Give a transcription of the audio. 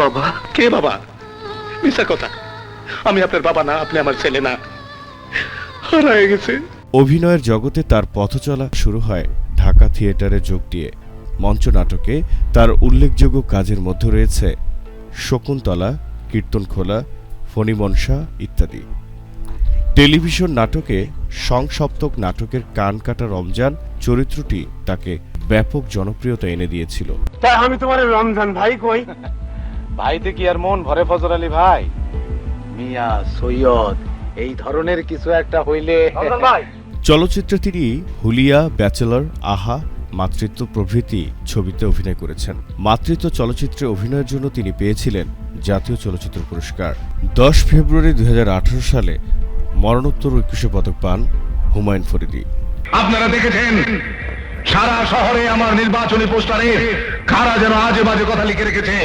বাবা? কে বাবা? মিথ্যা কথা, আমি আপনার বাবা না, আপনি আমার ছেলে না, হারায় গেছে। অভিনয়ের জগতে তার পথচলা শুরু হয় ঢাকা থিয়েটারে যোগ দিয়ে। মঞ্চ নাটকে তার উল্লেখযোগ্য কাজের মধ্যে রয়েছে শকুন্তলা, কীর্তনখোলা, ফণিমনসা ইত্যাদি। টেলিভিশন নাটকে সংসপ্তক নাটকের কান কাটা রমজান চরিত্রটি তাকে ব্যাপক জনপ্রিয়তা এনে দিয়েছিল। তাই আমি তোমার রমজান ভাই কই? ভাইতে কি আর মন ভরে ফজর আলী ভাই? মিয়া সৈয়দ এই ধরনের কিছু একটা হইলে চলচ্চিত্রে তিনি হুলিয়া, ব্যাচেলর, আহা, মাতৃত্ব প্রভৃতি ছবিতে অভিনয় করেছেন। মাতৃত্ব চলচ্চিত্রে অভিনয়ের জন্য তিনি পেয়েছিলেন জাতীয় চলচ্চিত্র পুরস্কার। 10 ফেব্রুয়ারি 2018 সালে মরণোত্তর একুশে পদক পান হুমায়ুন ফরিদী। আপনারা দেখেছেন সারা শহরে আমার নির্বাচনী পোস্টারে কারা যেন আজে বাজে কথা লিখে রেখেছে।